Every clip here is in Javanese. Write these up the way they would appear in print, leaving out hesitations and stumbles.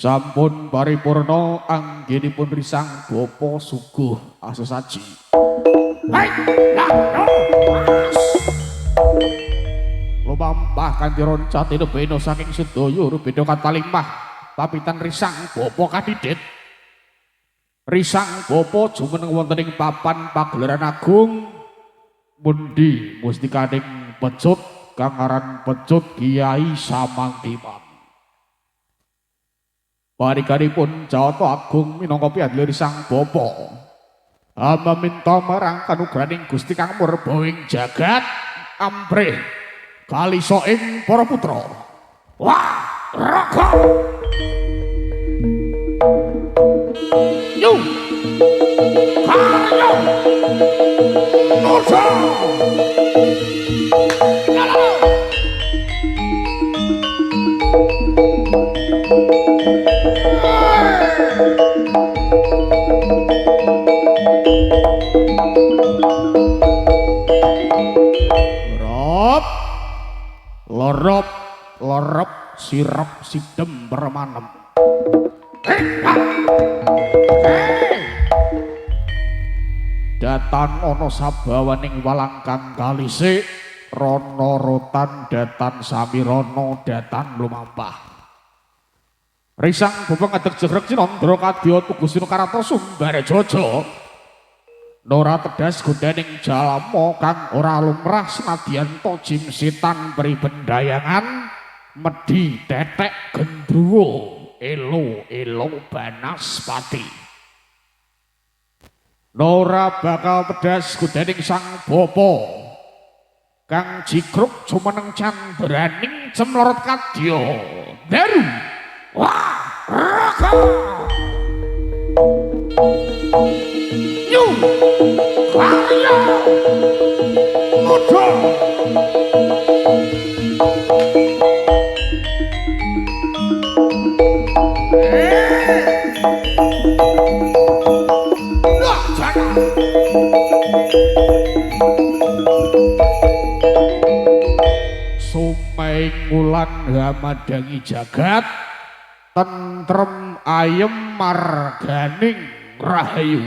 Sampun paripurna anggenipun risang bapa suguh asesaji. Lumampah kanthi roncati nebena saking sedaya rubeda katalimah papitan risang bapa kadhidhit. Risang bapa jumeneng wonten ing papan pagelaran agung mundi mustikaning pecut kang aran Pecut Kiai Samangkiman. Parikanipun Jawata Agung minangka piandhele risang bapa. Hamba minta marang kanugraning Gusti Kang Murba ing jagat amprih kalisa ing para putra. Wah, raga. Yo. Karyo. Ojo. sirep sidem permanem. Datan ana sabawaning walangkang kalisik rono rotan datan samirana datan lumampah. Risang bubeng adeg jegrek Cinandra kadya tugu Sinakarata Sumbar Jaja. Nora tedas godening jalma kang ora lumrah senadyan to jim setan pribendayangan medhi tetek gendruwo elo banaspati. Nora bakal tedas godening sang bapa kang jikruk jumeneng candraning cemlorot kadya daru wah raka Yung Karya Muda Sumai ngulan hamadangi jagat tentrem ayem marganing rahayu.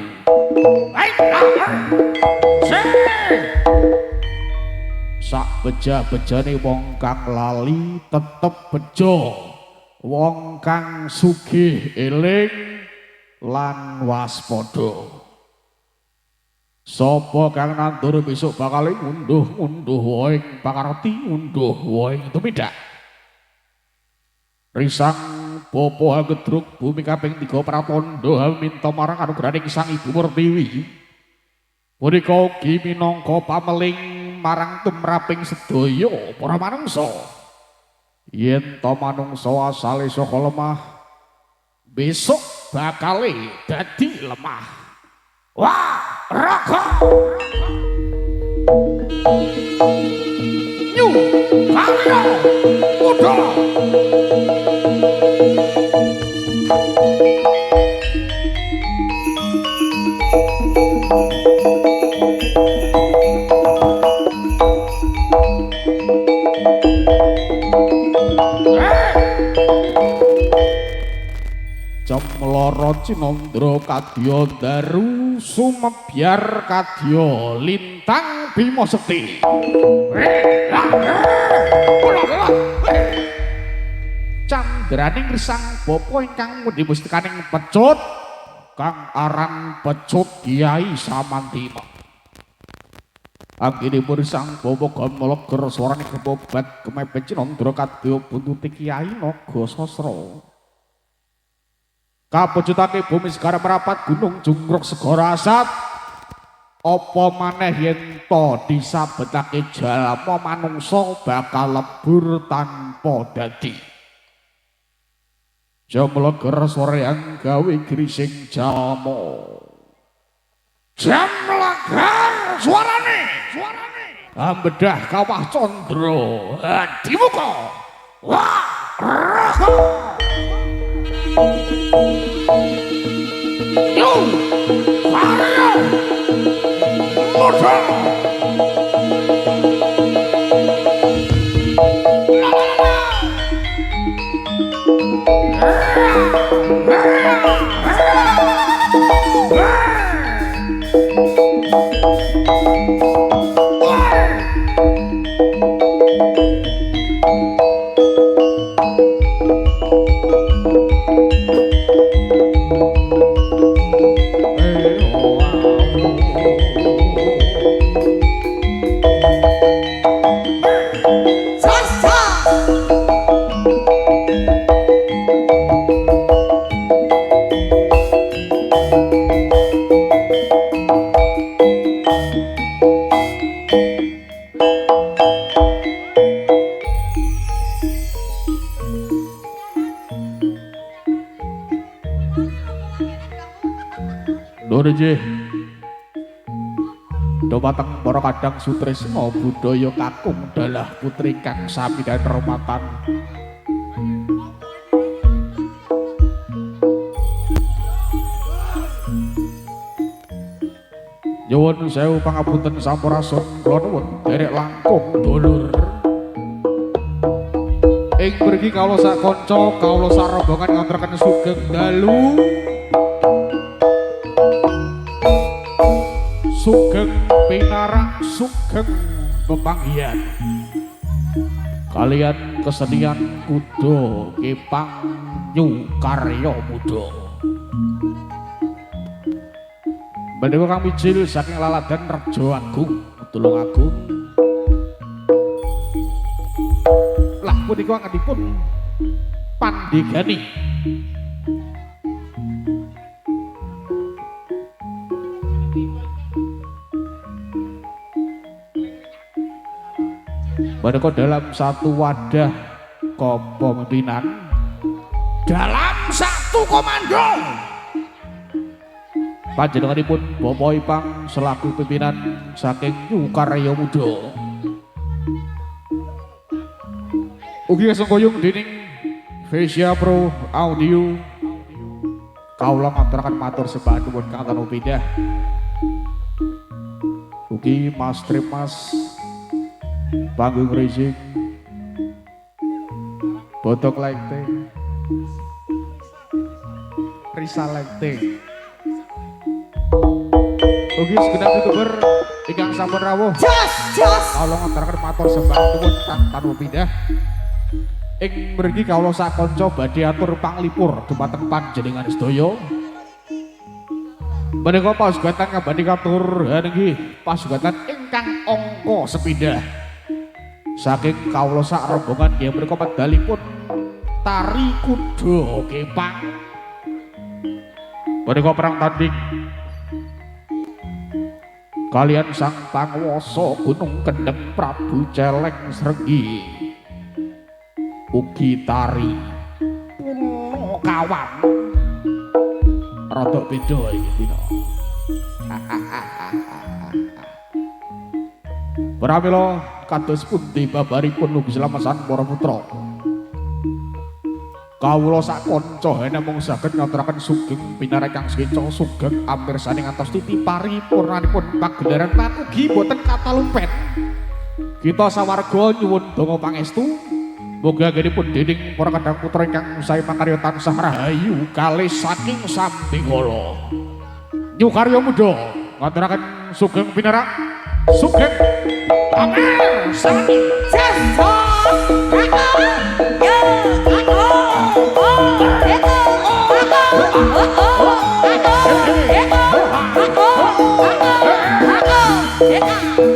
Sak beja-bejane wong kang lali tetep bejo, wong kang sugih eling lan waspada. Sapa kang nandur besok bakal ngunduh wae pakarti ngunduh wae tumidak. Risang Bapa Hagedruk bumi kaping 3 pratandha minta marang anugrahaning Sang Ibu Pertiwi. Punika ugi minangka pameling marang tumraping sedaya para manungsa. Yen to manungsa asale saka lemah, besok bakale dadi lemah. Wah, raga. Nyu, Karya Muda. Cemloro Cinandra kadya daru sumebyar kadya lintang Bima Sekti. Candraning risang bapa ingkang mundhi mustikaning pecut kang aran Pecut Kyai Samantina. Anggenipun risang bapa gamleger swarane kebobat kemepet Cinandra kadya buntuti Kyai Nagasasra. Kapujutake bumi segara merapat gunung jungkruk segara asat. Apa maneh yen to disabetake jalma manungsa bakal lebur tanpa dadi. Jamleger soreang gawe grising jalma. Jamleger suarane. Ambedah kawah condro dimuka. Wah, raga. Yung Karya Muda. Nurjih Domateng para kadang sutresna budaya kakung dalah putri kang sami dan rematan. Nyuwun sewu pangapunten sampurasun kula nuwun derek langkung dulur ing mriki kawula sak kanca kawula sak rombongan ngaturaken sugeng dalu sugeng pinarak sugeng pepanggihan kalian kesenian kuda kepang nyukarya muda menika kang mijil saking laladan Rejo Agung Tulungagung lah punika anggenipun pandegani menika dalam satu wadah kepemimpinan dalam satu komando panjenenganipun Bapak Ipang selaku pimpinan saking Nyukarya Muda ugi kesengkoyung dening Vesia Pro Audio kawula ngaturaken matur sembah nuwun kang tansah pindah ugi Mas Trimas panggung rising botok lekte Risa lekte ugi segenap youtuber ingkang sampun rawuh kawula ngaturaken matur sembah nuwun kang tansah pindah ing mriki kawula sak kanca badhe atur panglipur dumateng panjenengan sedaya menika pasugatan kabandhi katur nggih pasugatan ingkang angka sepindah saking kawula sak rombongan nggih menika medalipun tari kuda kepang menika perang tanding kalian sang panguwasa Gunung Kendeng Prabu Celeng Srenggi ugi tari Pulo Kawan rada beda iki dina pramila kados pundi babaripun ugi slamasan para putra kawula sak kanca namung saged ngaturaken sugeng pinarekang sekeca sugeng amirsani ngantos titi paripurnanipun pagelaran ugi boten katalumpen kita sawarga nyuwun donga pangestu muga anggenipun dening para kadang putra ingkang sae makarya tansah rahayu kalih saking sambingala Nyukarya Muda ngaturaken sugeng pinarak sugeng Amer Sani Seso Eko